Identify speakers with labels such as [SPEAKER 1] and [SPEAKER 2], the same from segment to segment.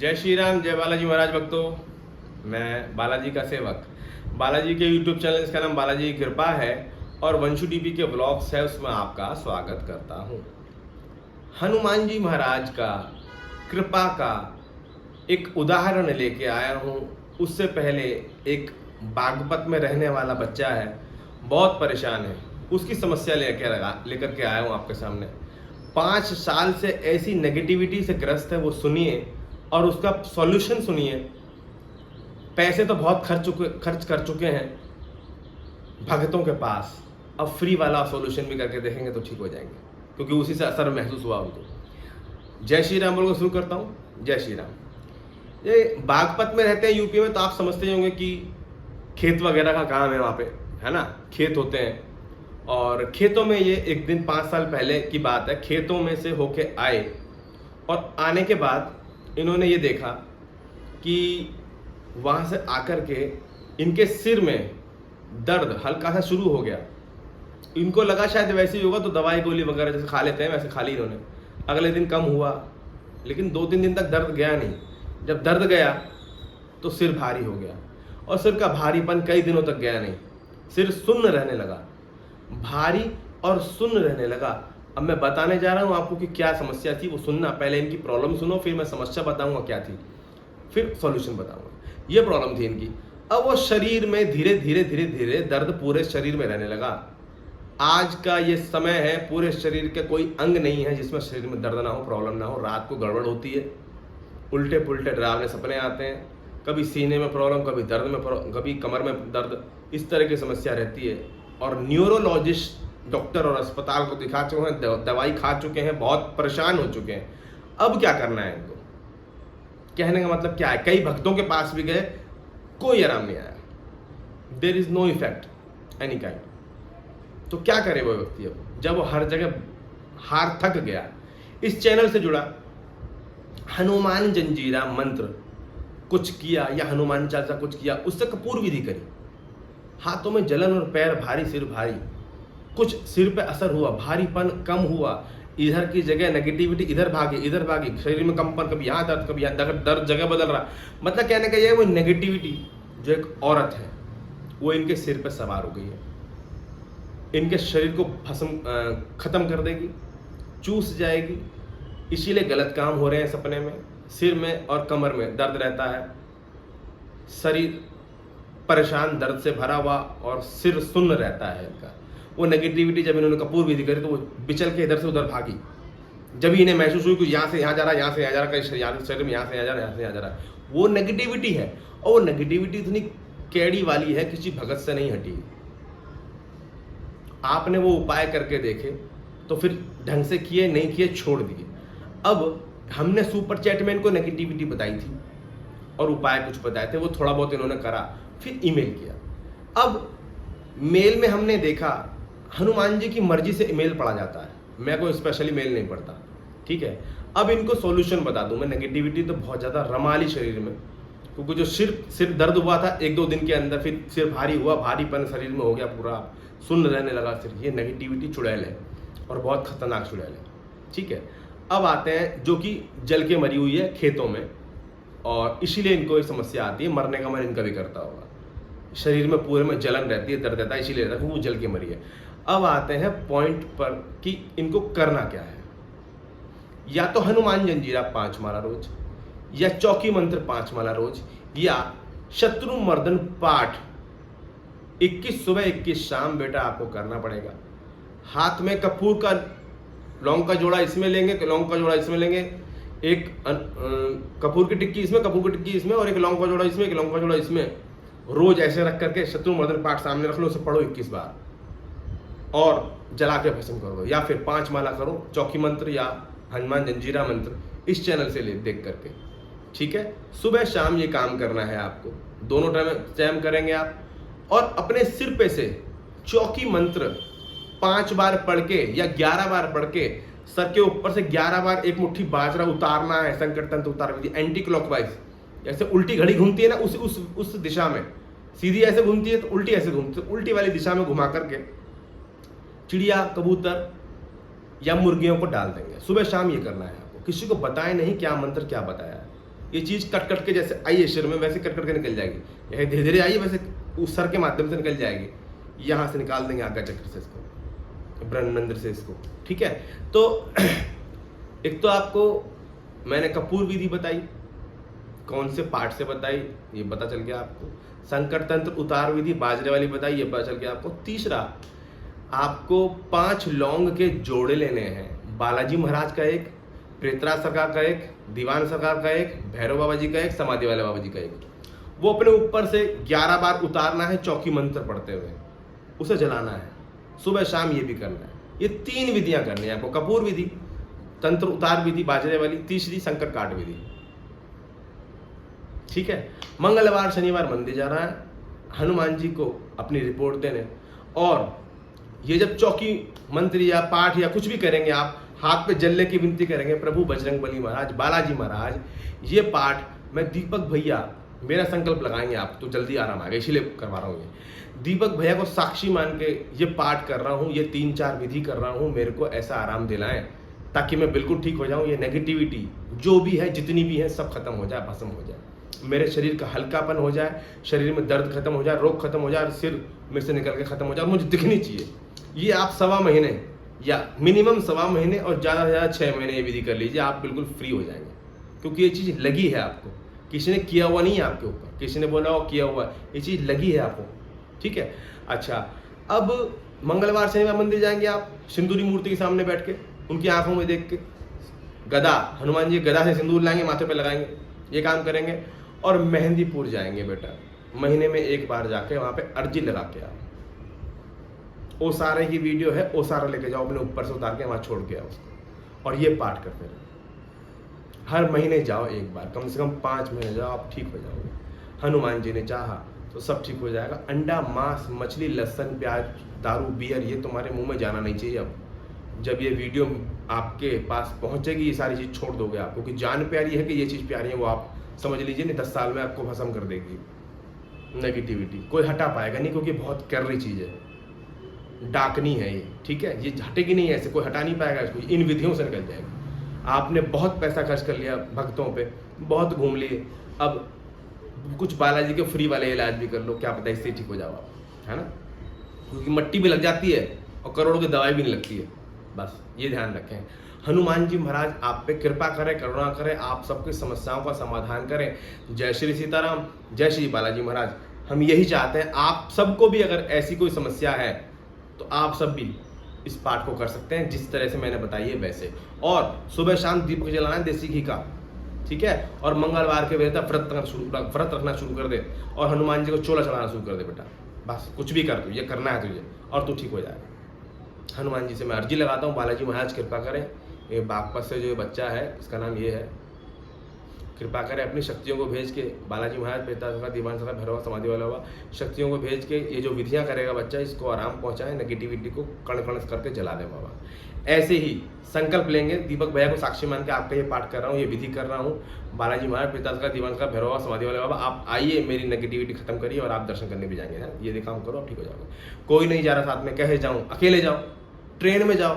[SPEAKER 1] जय श्री राम, जय बालाजी महाराज भक्तों। मैं बालाजी का सेवक। बालाजी के यूट्यूब चैनल, इसका नाम बालाजी की कृपा है और वंशु टीवी के ब्लॉग्स है, उसमें आपका स्वागत करता हूँ। हनुमान जी महाराज का कृपा का एक उदाहरण लेके आया हूँ। उससे पहले एक बागपत में रहने वाला बच्चा है, बहुत परेशान है, उसकी समस्या लेकर के आया हूँ आपके सामने। 5 साल से ऐसी नेगेटिविटी से ग्रस्त है, वो सुनिए और उसका सॉल्यूशन सुनिए। पैसे तो बहुत खर्च कर चुके हैं भगतों के पास, अब फ्री वाला सॉल्यूशन भी करके देखेंगे तो ठीक हो जाएंगे, क्योंकि उसी से असर महसूस हुआ उनको। जय श्री राम बोलकर शुरू करता हूँ। जय श्री राम। ये बागपत में रहते हैं यूपी में, तो आप समझते होंगे कि खेत वगैरह का काम है वहाँ पे, है ना, खेत होते हैं। और खेतों में ये एक दिन 5 साल पहले की बात है, खेतों में से होके आए और आने के बाद इन्होंने ये देखा कि वहाँ से आकर के इनके सिर में दर्द हल्का सा शुरू हो गया। इनको लगा शायद वैसे ही होगा, तो दवाई गोली वगैरह जैसे खा लेते हैं वैसे खा ली इन्होंने। अगले दिन कम हुआ, लेकिन 2-3 दिन तक दर्द गया नहीं। जब दर्द गया तो सिर भारी हो गया, और सिर का भारीपन कई दिनों तक गया नहीं। सिर सुन्न रहने लगा, भारी और सुन्न रहने लगा। अब मैं बताने जा रहा हूँ आपको कि क्या समस्या थी, वो सुनना। पहले इनकी प्रॉब्लम सुनो, फिर मैं समस्या बताऊंगा क्या थी, फिर सॉल्यूशन बताऊंगा। ये प्रॉब्लम थी इनकी। अब वो शरीर में धीरे धीरे धीरे धीरे दर्द पूरे शरीर में रहने लगा। आज का ये समय है, पूरे शरीर के कोई अंग नहीं है जिसमें शरीर में दर्द ना हो, प्रॉब्लम ना हो। रात को गड़बड़ होती है, उल्टे पुल्टे डरावने सपने आते हैं, कभी सीने में प्रॉब्लम, कभी दर्द में कभी कमर में दर्द, इस तरह की समस्या रहती है। और न्यूरोलॉजिस्ट डॉक्टर और अस्पताल को दिखा चुके हैं, दवाई खा चुके हैं, बहुत परेशान हो चुके हैं। अब क्या करना है इनको? कहने का मतलब क्या है, कई भक्तों के पास भी गए, कोई आराम नहीं आया। There is no effect any kind. तो क्या करे वो व्यक्ति अब, जब वो हर जगह हार थक गया? इस चैनल से जुड़ा, हनुमान जंजीरा मंत्र कुछ किया या हनुमान चालीसा कुछ किया, उससे कपूर विधि करी, हाथों में जलन और पैर भारी, सिर भारी, कुछ सिर पे असर हुआ, भारीपन कम हुआ, इधर की जगह नेगेटिविटी इधर भागी, शरीर में कंपन, कभी यहाँ दर्द, कभी यहाँ दर्द जगह बदल रहा। मतलब कहने का ये, वो नेगेटिविटी जो एक औरत है वो इनके सिर पे सवार हो गई है, इनके शरीर को खत्म कर देगी, चूस जाएगी। इसीलिए गलत काम हो रहे हैं सपने में, सिर में और कमर में दर्द रहता है, शरीर परेशान दर्द से भरा हुआ और सिर सुन्न रहता है इनका। वो नेगेटिविटी जब इन्होंने कपूर विधि करी तो वो बिचल के इधर से उधर भागी। जब इन्हें महसूस हुई कि यहाँ से यहाँ जा रहा है, यहाँ से यहाँ जा रहा है, कहीं शरीर में यहाँ से यहाँ जा रहा है, यहाँ से यहाँ जा रहा है, वो नेगेटिविटी है। और वो नेगेटिविटी इतनी कैड़ी वाली है, किसी भगत से नहीं हटी। आपने वो उपाय करके देखे तो फिर ढंग से किए, नहीं किए, छोड़ दिए। अब हमने सुपर चैट में इनको नेगेटिविटी बताई थी और उपाय कुछ बताए थे, वो थोड़ा बहुत इन्होंने करा, फिर ईमेल किया। अब मेल में हमने देखा, हनुमान जी की मर्जी से ईमेल पढ़ा जाता है, मैं कोई स्पेशली मेल नहीं पढ़ता, ठीक है। अब इनको सॉल्यूशन बता दूं मैं। नेगेटिविटी तो बहुत ज़्यादा रमाली शरीर में, क्योंकि जो सिर दर्द हुआ था 1-2 दिन के अंदर, फिर सिर भारी हुआ, भारीपन शरीर में हो गया, पूरा सुन्न रहने लगा सिर। ये नेगेटिविटी चुड़ैल है और बहुत खतरनाक चुड़ैल है, ठीक है। अब आते हैं जो कि जल के मरी हुई है खेतों में, और इसीलिए इनको ये समस्या आती है। मरने का मन इनका भी करता होगा, शरीर में पूरे में जलन रहती है, दर्द रहता है, इसीलिए रहता है, वो जल के मरी है। अब आते हैं पॉइंट पर कि इनको करना क्या है। या तो हनुमान जंजीरा 5 माला रोज, या चौकी मंत्र 5 माला रोज, या शत्रु मर्दन पाठ 21 सुबह 21 शाम बेटा आपको करना पड़ेगा। हाथ में कपूर का लौंग का जोड़ा इसमें लेंगे, लौंग का जोड़ा इसमें लेंगे, एक कपूर की टिक्की इसमें, कपूर की टिक्की इसमें, और एक लौंग का जोड़ा इसमें, एक लौंग का जोड़ा इसमें। रोज ऐसे रख करके शत्रु मर्दन पाठ सामने रख लो, उसे पढ़ो 21 बार और जला के भस्म कर दो। या फिर 5 माला करो, चौकी मंत्र या हनुमान जंजीरा मंत्र, इस चैनल से देख करके, ठीक है। सुबह शाम ये काम करना है आपको, दोनों टाइम करेंगे आप। और अपने सिर पे से चौकी मंत्र 5 बार पढ़ के या 11 बार पढ़ के, सर के ऊपर से 11 बार एक मुट्ठी बाजरा उतारना है, संकट तंत्र उतार विधि, एंटी क्लॉकवाइज। जैसे उल्टी घड़ी घूमती है ना, उस दिशा में, सीधी ऐसे घूमती है तो उल्टी ऐसे घूमती है, उल्टी वाली दिशा में घुमा करके चिड़िया, कबूतर या मुर्गियों को डाल देंगे। सुबह शाम ये करना है आपको, किसी को बताएं नहीं क्या मंत्र क्या बताया है, ये चीज़ कट कट के जैसे आई है शरीर में, वैसे कट कट के निकल जाएगी। यह धीरे धीरे आई है, वैसे उस सर के माध्यम से निकल जाएगी। यहाँ से निकाल देंगे आज्ञा चक्र से इसको, ब्रह्मरंध्र से इसको, ठीक है। तो एक तो आपको मैंने कपूर विधि बताई, कौन से पार्ट से बताई ये पता चल गया आपको। संकर तंत्र उतार विधि बाजरे वाली बताई, ये पता चल गया आपको। तीसरा, आपको 5 लौंग के जोड़े लेने हैं। बालाजी महाराज का एक, प्रेतराज सरकार का एक, दीवान सरकार का एक, भैरव बाबा जी का एक, समाधि वाले बाबा जी का एक। वो अपने ऊपर से 11 बार उतारना है चौकी मंत्र पढ़ते हुए, उसे जलाना है। सुबह शाम ये भी करना है। ये 3 विधियां करनी है आपको। कपूर विधि, तंत्र उतार विधि बाजरे वाली, तीसरी संकर काट विधि, ठीक है। मंगलवार शनिवार मंदिर जा रहा है हनुमान जी को अपनी रिपोर्ट देने। और ये जब चौकी मंत्र या पाठ या कुछ भी करेंगे, आप हाथ पे जलने की विनती करेंगे, प्रभु बजरंगबली महाराज, बालाजी महाराज, ये पाठ मैं दीपक भैया, मेरा संकल्प लगाएंगे आप तो जल्दी आराम आ गया, इसीलिए करवा रहा हूँ। ये दीपक भैया को साक्षी मान के ये पाठ कर रहा हूँ, ये 3-4 विधि कर रहा हूँ, मेरे को ऐसा आराम दिलाएं ताकि मैं बिल्कुल ठीक हो जाऊँ। ये नेगेटिविटी जो भी है, जितनी भी है, सब खत्म हो जाए, भस्म हो जाए। मेरे शरीर का हल्कापन हो जाए, शरीर में दर्द खत्म हो जाए, रोग खत्म हो जाए, सिर मेरे से निकल के खत्म हो जाए, मुझे दिखनी चाहिए। ये आप 1.25 महीने या मिनिमम 1.25 महीने और ज़्यादा से ज़्यादा 6 महीने ये विधि कर लीजिए, आप बिल्कुल फ्री हो जाएंगे। क्योंकि ये चीज़ लगी है आपको, किसी ने किया हुआ नहीं है आपके ऊपर, किसी ने बोला हो किया हुआ, ये चीज़ लगी है आपको, ठीक है। अच्छा, अब मंगलवार शनिवार मंदिर जाएंगे आप, सिंदूरी मूर्ति के सामने बैठ के, उनकी आंखों में देख के, गदा, हनुमान जी गदा से सिंदूर लाएंगे, माथे पे लगाएंगे, ये काम करेंगे। और मेहंदीपुर जाएंगे बेटा, महीने में 1 बार जाके वहाँ पे अर्जी लगा के आओ। ओसारे की वीडियो है, ओसारा लेके जाओ, अपने ऊपर से उतार के वहाँ छोड़ के आओ उसको, और ये पाठ करते रहो। हर महीने जाओ 1 बार, कम से कम 5 महीने जाओ, आप ठीक हो जाओगे। हनुमान जी ने चाहा तो सब ठीक हो जाएगा। अंडा, मांस, मछली, लहसुन, प्याज, दारू, बियर, ये तुम्हारे मुंह में जाना नहीं चाहिए। अब जब ये वीडियो आपके पास पहुंचेगी, ये सारी चीज़ छोड़ दोगे आप, क्योंकि जान प्यारी है कि ये चीज़ प्यारी है, वो आप समझ लीजिए नहीं 10 साल में आपको भस्म कर देगी। नेगेटिविटी कोई हटा पाएगा नहीं, क्योंकि बहुत कर रही चीज़ है, डाकनी है ये, ठीक है। ये हटेगी नहीं, ऐसे कोई हटा नहीं पाएगा इसको, इन विधियों से निकल जाएगी। आपने बहुत पैसा खर्च कर लिया भक्तों पे, बहुत घूम लिए, अब कुछ बालाजी के फ्री वाले इलाज भी कर लो, क्या पता इससे ठीक हो जाओ आप, है ना। क्योंकि मट्टी भी लग जाती है और करोड़ों की दवाई भी नहीं लगती है, बस ये ध्यान रखें। हनुमान जी महाराज आप पे कृपा करें, करुणा करें, आप सबकी समस्याओं का समाधान करें। जय श्री सीताराम, जय श्री बालाजी महाराज। हम यही चाहते हैं, आप सबको भी अगर ऐसी कोई समस्या है तो आप सब भी इस पाठ को कर सकते हैं, जिस तरह से मैंने बताई है वैसे। और सुबह शाम दीपक जलाना है देसी घी का, ठीक है। और मंगलवार के बेटा व्रत रखना शुरू कर दे, और हनुमान जी को चोला चढ़ाना शुरू कर दे बेटा। बस कुछ भी कर तू, ये करना है तुझे, और तू ठीक हो जाएगा। हनुमान जी से मैं अर्जी लगाता हूँ, बालाजी महाराज कृपा करें। ये बागपत से जो बच्चा है, इसका नाम ये है, कृपा करें अपनी शक्तियों को भेज के, बालाजी महाराज, प्रेतराज, दीवान सरकार, भैरव, समाधि वाला हुआ, शक्तियों को भेज के ये जो विधियां करेगा बच्चा, इसको आराम पहुंचाए, नेगेटिविटी को कण कण करके जला दे बाबा। ऐसे ही संकल्प लेंगे, दीपक भैया को साक्षी मान के आपका ये पाठ कर रहा हूँ, ये विधि कर रहा हूँ। बालाजी महाराज, प्रेतराज, दीवान सरकार, भैरव, समाधि वाले बाबा, आप आइए, मेरी नेगेटिविटी खत्म करिए, और आप दर्शन करने भी जाएंगे। है ये काम करो, आप ठीक हो जाओगे। कोई नहीं जा रहा साथ में, कहे जाऊँ, अकेले जाओ, ट्रेन में जाओ,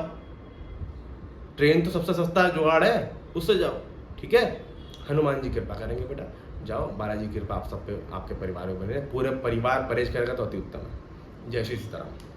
[SPEAKER 1] ट्रेन तो सबसे सस्ता जुगाड़ है, उससे जाओ, ठीक है। हनुमान जी कृपा करेंगे बेटा, जाओ, बालाजी कृपा आप सब पे, आपके परिवार में बने, पूरे परिवार परहेज करेगा तो अति उत्तम है। जय श्री सीताराम।